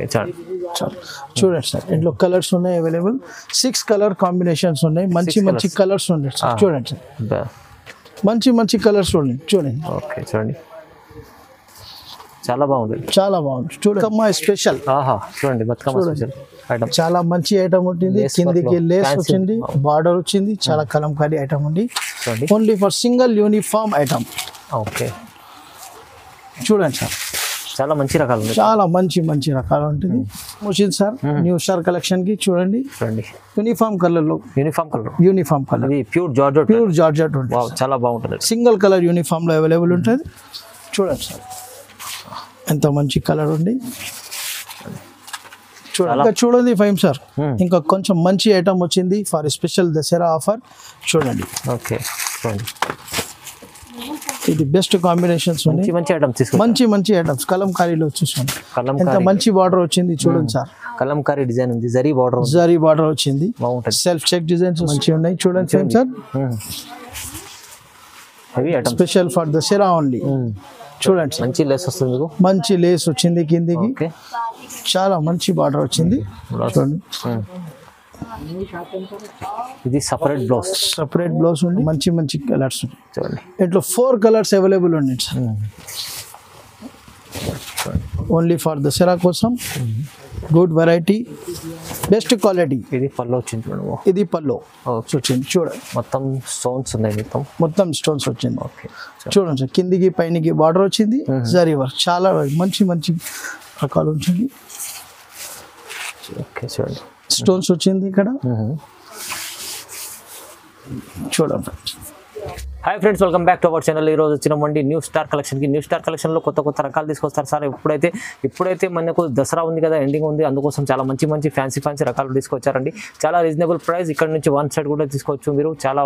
Okay చాలు చూడండి sir ఇంట్లో కలర్స్ ఉన్నాయి అవైలబుల్ 6 కలర్ కాంబినేషన్స్ ఉన్నాయి మంచి కలర్స్ ఉన్నాయి సార్ చూడండి సార్ మంచి కలర్స్ ఉన్నాయి చూడండి ఓకే చూడండి చాలా బాగుంది చూడమ్మా స్పెషల్ చూడండి బతుకమ్మ స్పెషల్ ఐటమ్ చాలా మంచి ఐటమ్ ఉంటుంది కిందికి లేస్ వచ్చింది బార్డర్ వచ్చింది చాలా కలంకారీ ఐటమ్ ఉంది only for single uniform item okay చూడండి సార్ చాలా మంచి రకాలు ఉన్నాయి చాలా మంచి రకాలు ఉంటుంది వచ్చింది సార్ న్యూ స్టార్ కలెక్షన్ కి చూడండి యూనిఫామ్ కలర్ లో యూనిఫామ్ కలర్ ప్యూర్ జార్జెట్ ఉంటుంది చాలా బాగుంటుంది సింగిల్ కలర్ యూనిఫామ్ లో అవైలబుల్ ఉంటుంది చూడండి సార్ ఎంత మంచి కలర్ ఉంది చూడండి ఫైమ్ సార్ ఇంకా కొంచెం మంచి ఐటమ్ వచ్చింది ఫర్ స్పెషల్ దసరా ఆఫర్ చూడండి ఓకే చూడండి ఇది బెస్ట్ కాంబినేషన్స్ ఉన్నాయి మంచి ఐటమ్స్ కలంకారీలో వచ్చేసాను ఎంత మంచి బార్డర్ వచ్చింది చూడండి సార్ కలంకారీ డిజైన్ ఉంది జరీ బార్డర్ వచ్చింది సెల్ఫ్ చెక్ డిజైన్స్ మంచిగా ఉన్నాయి చూడండి ఫైమ్ sir special for Dasara only చూడండి మంచి లేస్ వస్తుంది మంచి లేస్ వచ్చింది కిందికి చాలా మంచి బార్డర్ వచ్చింది చూడండి ఇది సెపరేట్ బ్లౌజ్ ఉంది మంచి కలర్స్ చూడండి ఇట్లా 4 కలర్స్ అవైలబుల్ ఉన్నాయి సార్ ఓన్లీ ఫర్ దసరా కోసం గుడ్ వెరైటీ బెస్ట్ క్వాలిటీ ఇది పల్లో వచ్చింది ఇది పల్లో వచ్చింది చూడండి మొత్తం స్టోన్స్ ఉన్నాయి మొత్తం స్టోన్స్ వచ్చింది ఓకే చూడండి సార్ కిందికి పైనకి బార్డర్ వచ్చింది జరీ వర్క్ చాలా మంచి రకాలు వచ్చింది ఓకే చూడండి స్టోన్స్ వచ్చింది ఇక్కడ చూడండి hi friends welcome back to our channel ఈ రోజు వచ్చినామండి న్యూ స్టార్ కలెక్షన్లో కొత్త రకాలు తీసుకొస్తారు సార్ ఇప్పుడైతే మనకు దసరా ఉంది కదా ఎండింగ్ ఉంది అందుకోసం చాలా మంచి ఫ్యాన్సీ రకాలు తీసుకొచ్చారండి చాలా రీజనబుల్ ప్రైస్ ఇక్కడ నుంచి వన్ సైడ్ కూడా తీసుకోవచ్చు మీరు చాలా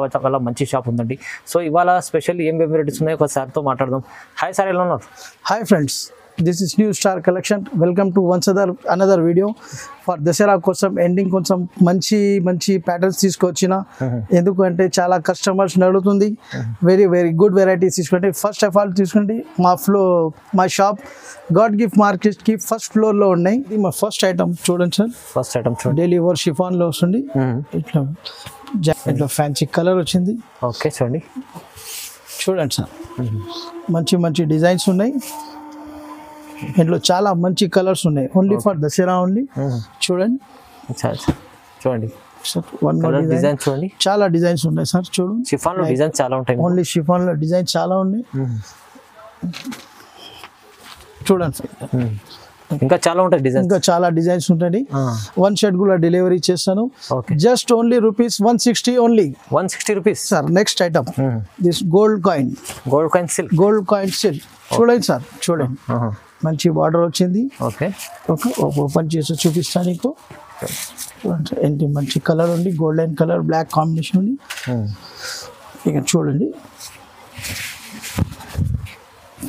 మంచి షాప్ ఉందండి సో ఇవాళ స్పెషల్ ఏం వెరైటీస్ ఉన్నాయో ఒకసారితో మాట్లాడదాం హాయ్ సార్ ఎలా ఉన్నారు hi friends this is new star collection welcome to another video for Dasara కోసం ఎండింగ్ కొంచెం మంచి ప్యాటర్న్స్ తీసుకొచ్చిన ఎందుకంటే చాలా కస్టమర్స్ నడుతుంది వెరీ గుడ్ వెరైటీస్ తీసుకుంటే ఫస్ట్ ఆఫ్ ఆల్ తీసుకుంటే మా షాప్ గాడ్ గిఫ్ట్ మార్కెట్ కి ఫస్ట్ ఫ్లోర్ లో ఉన్నాయి ఇది మా ఫస్ట్ ఐటమ్ చూడండి సార్ డైలీ వర్క్ షిఫాన్ లో వస్తుంది ఇట్లా ఫ్యాన్సీ కలర్ వచ్చింది ఓకే చూడండి సార్ మంచి డిజైన్స్ ఉన్నాయి ఇంట్లో చాలా మంచి కలర్స్ ఉన్నాయి ఓన్లీ ఫర్ దసరా ఓన్లీ చూడండి డిజైన్ చూడండి చాలా డిజైన్స్ ఉన్నాయి సార్ చూడండి షిఫాన్ లో డిజైన్స్ చాలా ఉంటాయి ఓన్లీ షిఫాన్ లో డిజైన్ చాలా ఉన్నాయి చూడండి ఇంకా చాలా డిజైన్స్ ఉంటాయి వన్ షర్ట్ కూడా డెలివరీ చేస్తాను just only ₹160 only ₹160 sir next item this gold coin silk చూడండి సార్ చూడండి మంచి బార్డర్ వచ్చింది ఓకే ఓపెన్ చేసి చూపిస్తాను నీకు ఏంటి మంచి కలర్ ఉంది గోల్డెన్ కలర్ బ్లాక్ కాంబినేషన్ ఉంది ఇక చూడండి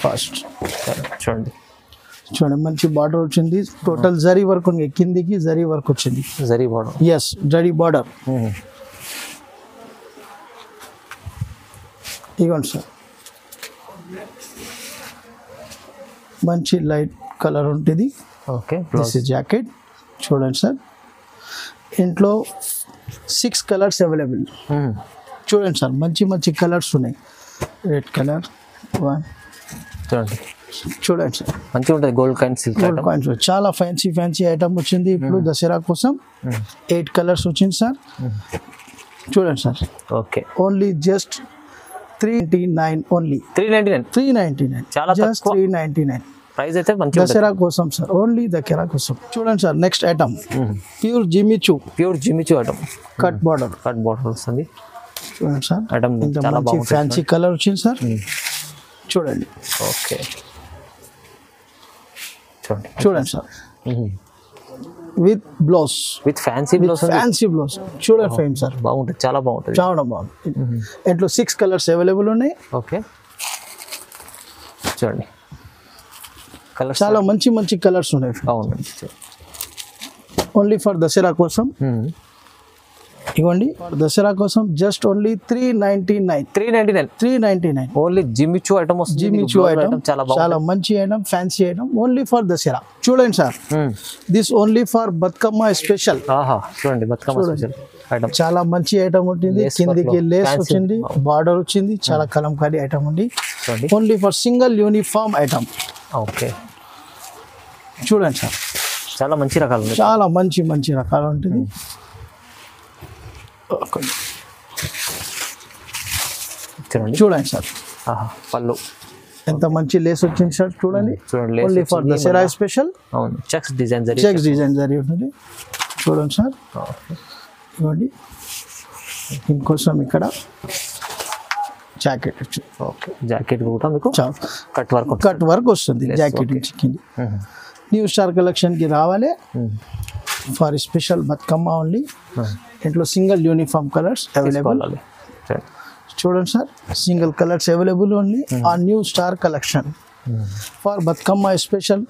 ఫస్ట్ చూడండి మంచి బార్డర్ వచ్చింది టోటల్ జరీ వర్క్ ఉంది కిందికి జరీ వర్క్ వచ్చింది జరీ బార్డర్ ఇవ్వండి సార్ మంచి లైట్ కలర్ ఉంటుంది ఓకే జాకెట్ చూడండి సార్ ఇంట్లో 6 కలర్స్ అవైలబుల్ చూడండి సార్ మంచి కలర్స్ ఉన్నాయి రెడ్ కలర్ చూడండి సార్ మంచిగా ఉంటుంది గోల్డ్ కాయిన్స్ చాలా ఫ్యాన్సీ ఐటమ్ వచ్చింది ఇప్పుడు దసరా కోసం 8 కలర్స్ వచ్చింది సార్ చూడండి sir okay only just 399 only 399 చాలా తక్కువ 399 ప్రైస్ అయితే మంచి దసరా కోసం సార్ ఓన్లీ దసరా కోసం చూడండి sir next item pure Jimmy Choo item cut border వస్తుంది చూడండి సార్ ఐటమ్ చాలా బాగుంది ఫ్యాన్సీ కలర్ వచ్చింది సార్ చూడండి ఓకే చూడండి సార్ విత్ ఫ్యాన్సీ బ్లౌజ్ చూడండి ఫేమ్ సార్ బాగుంటుంది చాలా బాగుంటుంది ఇంట్లో 6 కలర్స్ అవైలబుల్ ఉన్నాయి ఓకే చూడండి చాలా మంచి కలర్స్ ఉన్నాయి అవునండి ఓన్లీ ఫర్ దసరా కోసం ఇవ్వండి దసరా కోసం just only 399. 399 only Jimmy Choo item వస్తుంది. జిమ్మిచూ ఐటమ్ చాలా మంచి item, fancy item, only for Dasara. చూడండి sir, this only for Bathukamma special. చూడండి బతుకమ్మ స్పెషల్ ఐటమ్, చాలా మంచి ఐటమ్ ఉంటుంది. కిందికి లేస్ వచ్చింది, బార్డర్ వచ్చింది, చాలా కలంకారీ ఐటమ్ ఉంది. Only for single uniform item. Okay చూడండి సార్, చాలా మంచి రకాలు, చాలా మంచి మంచి రకాలు ఉంటుంది. చూడండి సార్, పళ్ళు ఎంత మంచి లేస్ వచ్చింది సార్. చూడండి, ఓన్లీ ఫర్ దసరా స్పెషల్. అవును, చెక్స్ డిజైన్ జరిగి ఉంటుంది. చూడండి సార్, ఇవ్వండి. ఇంకోసం ఇక్కడ జాకెట్ వచ్చింది. ఓకే, జాకెట్ కూడా మీకు కట్ వర్క్ వస్తుంది. జాకెట్ కింది న్యూ స్టార్ కలెక్షన్కి రావాలి ఫర్ స్పెషల్ బతుకమ్మ ఓన్లీ. ఇంట్లో సింగిల్ యూనిఫామ్ కలర్స్ అవైలబుల్. చూడండి sir, single colours available only ఆ new star collection for Bathukamma special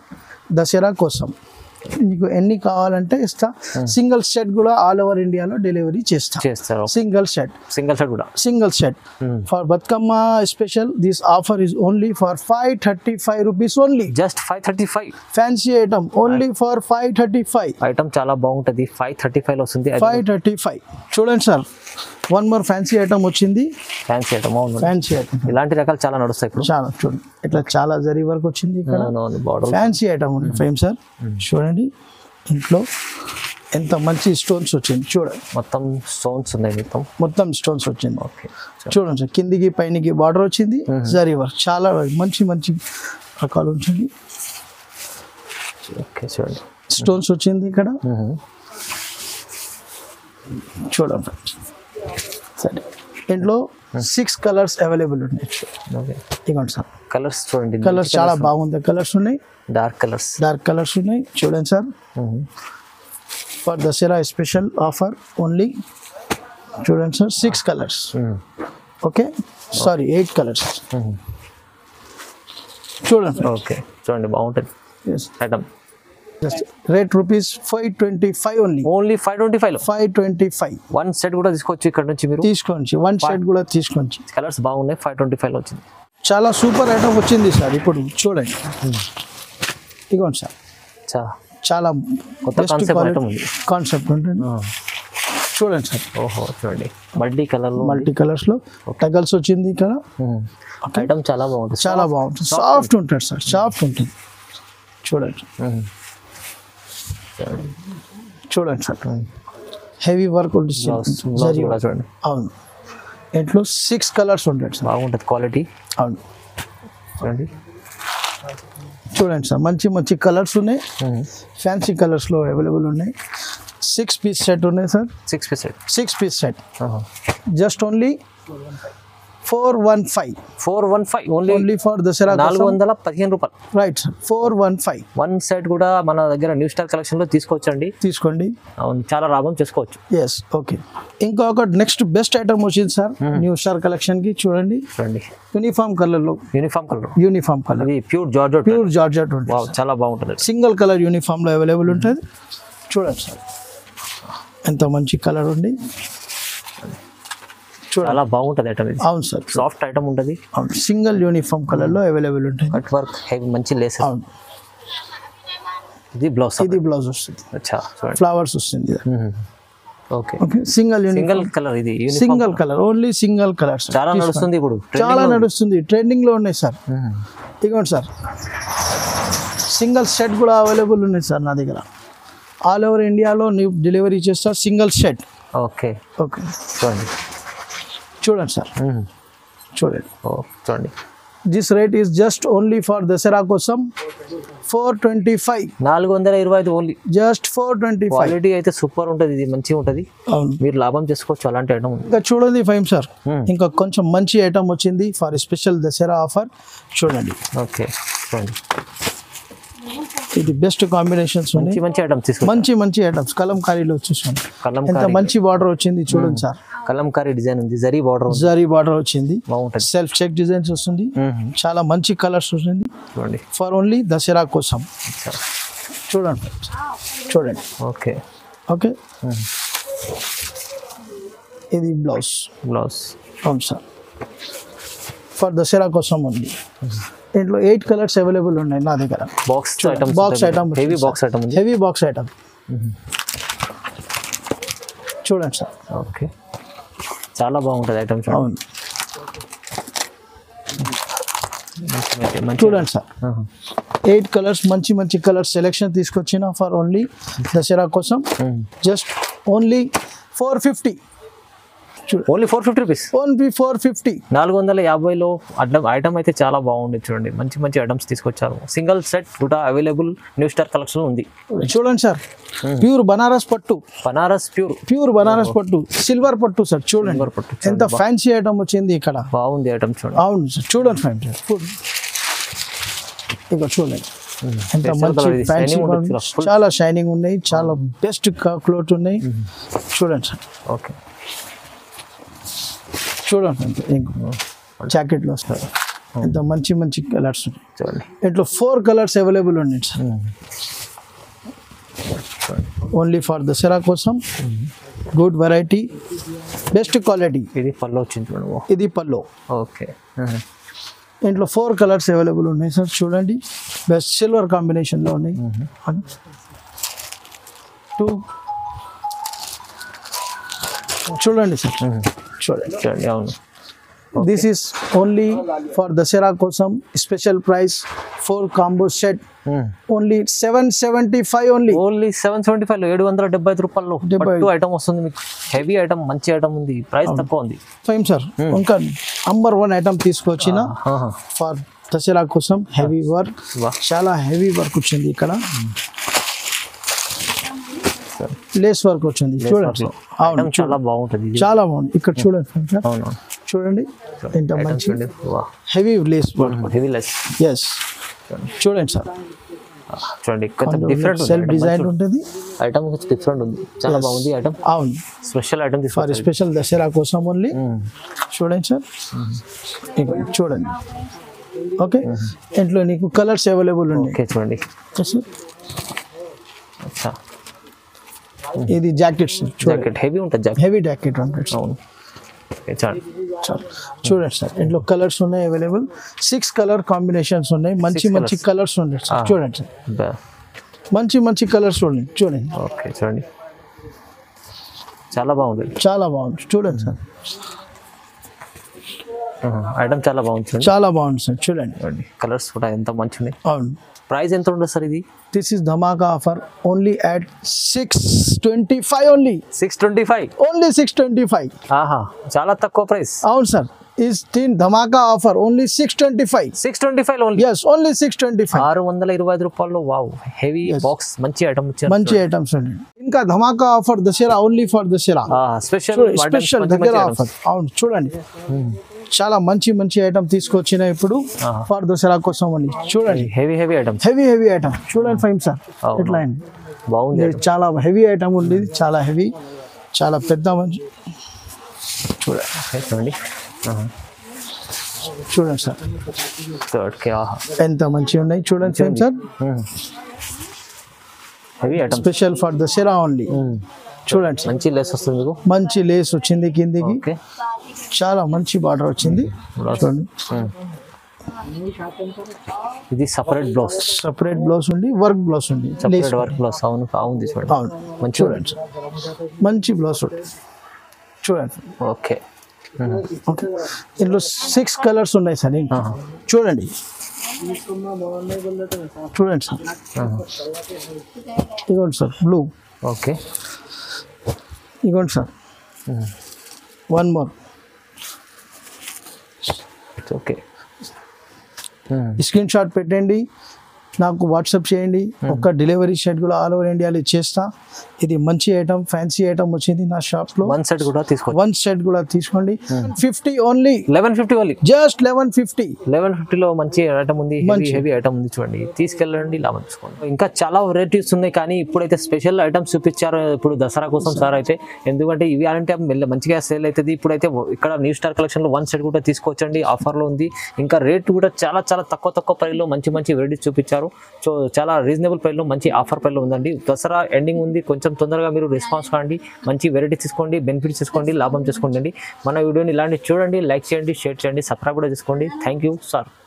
Dasara కోసం. నీకు ఎన్ని కావాలంటే ఇస్తా. సింగిల్ సెట్ కూడా ఆల్ ఓవర్ ఇండియాలో డెలివరీ చేస్తారు. Single set for Bathukamma special. This offer is only for 535 rupees only. Just 535. Fancy item only for 535. Item చాలా బాగుంటుంది. 535 వస్తుంది. 535. చూడండి sir, one more fancy item వచ్చింది. ఫ్యాన్సీ ఐటమ్, ఫ్యాన్సీ ఐటమ్ ఇలాంటి రకాలు చాలా నడుస్తాయి ఇప్పుడు. చాలా చూడండి, ఇట్లా చాలా జరీ వర్క్ వచ్చింది ఇక్కడ. ఫ్యాన్సీ ఐటమ్ ఉంది ఫేమ్ సార్. చూడండి, ఇంట్లో ఎంత మంచి స్టోన్స్ వచ్చింది. చూడండి, మొత్తం స్టోన్స్ ఉన్నాయి. మొత్తం స్టోన్స్ వచ్చింది. ఓకే, చూడండి సార్, కిందికి పైనకి బార్డర్ వచ్చింది, జరీ వర్క్ చాలా మంచి మంచి రకాలు వచ్చింది. ఓకే, చూడండి, స్టోన్స్ వచ్చింది ఇక్కడ. చూడండి సరే, ఇంట్లో 6 కలర్స్ అవైలబుల్ ఉన్నాయి. ఇవ్వండి సార్, కలర్స్ చూడండి, కలర్స్ చాలా బాగుంది. కలర్స్ ఉన్నాయి, డార్క్ కలర్స్ ఉన్నాయి. చూడండి sir, for Dasara special offer only. చూడండి sir, 6 colours. Okay, sorry 8 colours. చూడండి, ఓకే, చూడండి, బాగుంటుంది item. Rate rupees 525 only 525. 525. One set కూడా తీసుకోవచ్చు ఇక్కడ నుంచి, మీరు తీసుకోండి. వన్ సెట్ కూడా తీసుకోండి. కలర్స్ బాగున్నాయి. 525 వచ్చింది. చాలా సూపర్ ఐటమ్ వచ్చింది సార్. ఇప్పుడు చూడండి, ఇదిగోండి సార్, చాలా కాన్సెప్ట్ ఉంటుంది. చూడండి సార్, చూడండి, మల్టీ కలర్స్ లో టగల్స్ వచ్చింది ఇక్కడ. ఐటమ్ చాలా బాగుంటుంది. సాఫ్ట్ ఉంటుంది సార్, సాఫ్ట్ ఉంటుంది. చూడండి సార్, హెవీ వర్క్ ఉంటుంది. అవును, ఇంట్లో 6 కలర్స్ ఉంటాయి సార్. బాగుంటుంది క్వాలిటీ. అవును, చూడండి సార్, మంచి మంచి కలర్స్ ఉన్నాయి. ఫ్యాన్సీ కలర్స్ లో అవైలబుల్ ఉన్నాయి. 6 పీస్ సెట్ ఉన్నాయి sir. 6 piece set just only 415 only for Dasara. 415 రూపాయలు. Right sir, 415. వన్ సెట్ కూడా మన దగ్గర న్యూ స్టార్ కలెక్షన్ లో తీసుకోండి. అవును, చాలా లాభం చేసుకోవచ్చు. Yes, okay. ఇంకొక నెక్స్ట్ బెస్ట్ ఐటమ్ వచ్చింది సార్ న్యూ స్టార్ కలెక్షన్ కి. చూడండి, యూనిఫామ్ కలర్. ప్యూర్ జార్జెట్ ఉంటుంది. చాలా బాగుంటుంది. సింగిల్ కలర్ యూనిఫామ్ లో అవైలబుల్ ఉంటుంది. చూడండి సార్, ఎంత మంచి కలర్ ఉంది. చాలా బాగుంటుంది ఐటమ్. అవును సార్, సాఫ్ట్ ఐటమ్ ఉంటుంది. సింగిల్ యూనిఫామ్ కలర్ లో అవైలబుల్ ఉంటుంది. కట్ వర్క్, మంచి లేస్. అవును, ఇది బ్లౌజ్ వస్తుంది. ఫ్లవర్స్ వస్తుంది. Okay, single colour. ఇది single colour, only single colour. చాలా నడుస్తుంది ఇప్పుడు, చాలా నడుస్తుంది, ట్రెండింగ్ లో ఉన్నాయి సార్. ఇదిగోండి సార్, సింగిల్ సెట్ కూడా అవైలబుల్ ఉన్నాయి సార్ నా దగ్గర. ఆల్ ఓవర్ ఇండియాలో డెలివరీ చేస్తా సింగిల్ సెట్. ఓకే, చూడండి సార్, చూడండి. This rate is just only for Dasara కోసం 425. 425 ఓన్లీ. జస్ట్ 425. క్వాలిటీ అయితే సూపర్ ఉంటుంది. ఇది మంచిగా ఉంటుంది. అవును, మీరు లాభం చేసుకోవచ్చు అలాంటి ఐటమ్. ఇంకా చూడండి ఫైమ్ సార్, ఇంకా కొంచెం మంచి ఐటమ్ వచ్చింది ఫర్ స్పెషల్ దసరా ఆఫర్. చూడండి, ఓకే, చూడండి, ఇది బెస్ట్ కాంబినేషన్స్ ఉన్నాయి. మంచి ఐటమ్స్ కలంకారీలో వచ్చేసాను. ఎంత మంచి బార్డర్ వచ్చింది చూడండి సార్. కలంకారీ డిజైన్ ఉంది, జరీ బార్డర్ వచ్చింది. సెల్ఫ్ చెక్ డిజైన్స్ వస్తుంది. చాలా మంచి కలర్స్ వస్తుంది ఫర్ ఓన్లీ దసరా కోసం. చూడండి. ఓకే, ఇది బ్లౌజ్. బ్లౌజ్ అవును సార్, ఫర్ దసరా కోసం ఉంది. దీంట్లో 8 కలర్స్ అవైలబుల్ ఉన్నాయి నా దగ్గర. Box item, box item, heavy box item ఉంది. హెవీ బాక్స్ ఐటమ్ చూడండి సార్. ఓకే, చాలా బాగుంటుంది ఐటమ్. అవును చూడండి సార్, 8 కలర్స్ మంచి మంచి కలర్స్ సెలెక్షన్ తీసుకొచ్చిన ఫర్ ఓన్లీ దసరా కోసం. Just only 450. Only 450 rupees. Only 450. 450లో ఐటమ్ అయితే చాలా బాగుంది. చూడండి మంచి మంచి ఐటమ్స్ తీసుకొచ్చారు. సింగిల్ సెట్ కూడా అవైలబుల్ న్యూ స్టార్ కలెక్షన్ ఉంది. చూడండి సార్, ప్యూర్ బనారస్ పట్టు. బనారస్ ప్యూర్ బనారస్ పట్టు, సిల్వర్ పట్టు సార్. చూడండి ఎంత ఫ్యాన్సీ ఐటమ్ వచ్చింది ఇక్కడ. బాగుంది ఐటమ్ చూడండి. అవును సార్, చూడండి ఫ్యాన్సీ. ఇక్కడ చూడండి ఎంత మంచి ఫ్యాన్సీ, చాలా షైనింగ్ ఉన్నాయి, చాలా బెస్ట్ క్లోత్ ఉన్నాయి. చూడండి సార్. ఓకే, చూడండి జాకెట్లో వస్తారు. ఎంత మంచి మంచి కలర్స్ ఉన్నాయి చూడండి. ఇంట్లో 4 కలర్స్ అవైలబుల్ ఉన్నాయి సార్. ఓన్లీ ఫర్ దసరా కోసం. Good variety, best quality. ఇది పళ్ళు వచ్చింది చూడండి. ఇది పళ్ళు. ఓకే, ఇంట్లో 4 కలర్స్ అవైలబుల్ ఉన్నాయి సార్. చూడండి, బెస్ట్ సిల్వర్ కాంబినేషన్లో ఉన్నాయి. 2 చూడండి సార్. చూడండి. అవును, this is only for Dasara కోసం special price 4 combo set. Only 775. Only 775 లో 775 రూపాయలు పట్టు ఐటమ్ వస్తుంది మీకు. హెవీ ఐటమ్, మంచి ఐటమ్ ఉంది, ప్రైస్ తక్కువ ఉంది. Fine sir. ఇంకా నంబర్ 1 ఐటమ్ తీసుకొచ్చిన ఫర్ దసరా కోసం. హెవీ వర్క్, చాలా హెవీ వర్క్ వచ్చింది ఇక్కడ. లేస్ వర్క్ వచ్చింది చూడండి. అవును, చాలా బాగుంటుంది, చాలా బాగుంది. ఇక్కడ చూడండి చూడండి ఎంత మంచి heavy lace work. Heavy lace. Yes, చూడండి సార్. చూడండి, కొంచెం డిఫరెంట్ సెల్ఫ్ డిజైన్ ఉంటుంది. ఐటమ్ డిఫరెంట్ ఉంది, చాలా బాగుంది ఐటమ్. అవును, special item for special Dasara కోసం ఓన్లీ. చూడండి సార్, చూడండి. ఓకే, ఇంట్లో నీకు కలర్స్ అవైలబుల్ ఉన్నాయి. ఓకే, చూడండి. ఇది జాకెట్, జాకెట్ హెవీ ఉంటుంది. హెవీ జాకెట్ ఉంటుంది. అవును, చూడండి సార్, ఇంట్లో కలర్స్ ఉన్నాయి అవైలబుల్. 6 కలర్ కాంబినేషన్స్ ఉన్నాయి. మంచి మంచి కలర్స్ ఉన్నాయి సార్. చూడండి సార్, మంచి మంచి కలర్స్ ఉన్నాయి. చూడండి. ఓకే, చూడండి, చాలా బాగుంది, చాలా బాగుంది. చూడండి సార్, ఐటమ్ చాలా బాగుంది, చాలా బాగుంది సార్. చూడండి, కలర్స్ కూడా ఎంత మంచి ఉన్నాయి. అవును. ప్రైస్ ఎంత ఉండదు సార్ ఇది? This is dhamaka offer only at 625 only. 625 only 625. ఆహా, చాలా తక్కువ ప్రైస్. అవును sir, is the dhamaka offer only 625. 625 only. yes only 625. 625 రూపాయలు. వావ్, హెవీ బాక్స్, మంచి ఐటమ్ ఇచ్చారు. మంచి ఐటమ్స్ ఉన్నాయి. ఇంకా dhamaka offer Dasara, only for Dasara special దగ్గర ఆఫర్. అవును, చూడండి, చాలా మంచి మంచి ఐటమ్ తీసుకొచ్చిన ఇప్పుడు ఫర్ దసరా కోసం అని. చూడండి, heavy heavy item, heavy heavy item. చూడండి ఫైన్ సార్, ఎట్లా అయింది. బాగుంది, చాలా హెవీ ఐటమ్ ఉంది, చాలా హెవీ, చాలా పెద్ద మంచి. చూడండి, చూడండి సార్, ఎంత మంచిగా ఉన్నాయి. చూడండి fine sir, heavy item, special for Dasara only. చూడండి, మంచి లేస్ వస్తుంది మీకు. మంచి లేస్ వచ్చింది కిందికి. చాలా మంచి బార్డర్ వచ్చింది. చూడండి, ఇది సపరేట్ బ్లౌజ్, సపరేట్ బ్లౌజ్ ఉంది, వర్క్ బ్లౌజ్ ఉంది, సపరేట్ వర్క్ బ్లౌజ్. అవును, బాగుంది చూడండి. అవును, మంచి చూడండి, మంచి బ్లౌజ్ చూడండి. ఓకే, ఇందులో 6 కలర్స్ ఉన్నాయి సార్. చూడండి, చూడండి సార్, ఇగోండి సార్ బ్లూ. ఓకే, ఇగోండి sir, 1 more. Okay, screen shot పెట్టండి, నాకు వాట్సాప్ చేయండి. ఒక్క డెలివరీ షెడ్ కూడా ఆల్ ఓవర్ ఇండియాలో ఇచ్చేస్తా. ఇది మంచి ఐటమ్, ఫ్యాన్సీ ఐటమ్ వచ్చింది నా షాప్ లో. 1 సెట్ కూడా తీసుకోండి. 1 సెట్ కూడా తీసుకోండి. 50 ఓన్లీ. 1150 ఓన్లీ. జస్ట్ 1150. 1150 లో మంచి ఐటమ్ ఉంది, హెవీ ఐటమ్ ఉంది. చూడండి, తీసుకెళ్ళండి, లాభం తీసుకోండి. ఇంకా చాలా వెరైటీస్ ఉన్నాయి, కానీ ఇప్పుడైతే స్పెషల్ ఐటమ్స్ చూపించారు ఇప్పుడు దసరా కోసం సార్ అయితే. ఎందుకంటే ఇవి అంటే మంచిగా సేల్ అవుతుంది. ఇప్పుడైతే ఇక్కడ న్యూ స్టార్ కలెక్షన్ లో 1 సెట్ కూడా తీసుకోవచ్చండి, ఆఫర్ లో ఉంది. ఇంకా రేట్ కూడా చాలా చాలా తక్కువ ప్రైస్ లో మంచి మంచి వెరైటీస్ చూపించారు. ఇస్తున్నారు. సో చాలా రీజనబుల్ ప్రైస్లో మంచి ఆఫర్ ప్రైస్లో ఉందండి. దసరా ఎండింగ్ ఉంది, కొంచెం తొందరగా మీరు రెస్పాన్స్ కాండి, మంచి వెరైటీ తీసుకోండి, బెనిఫిట్స్ తీసుకోండి, లాభం చేసుకోండి. మన వీడియోని ఇలాంటి చూడండి, లైక్ చేయండి, షేర్ చేయండి, సబ్స్క్రైబ్ కూడా చేసుకోండి. Thank you sir.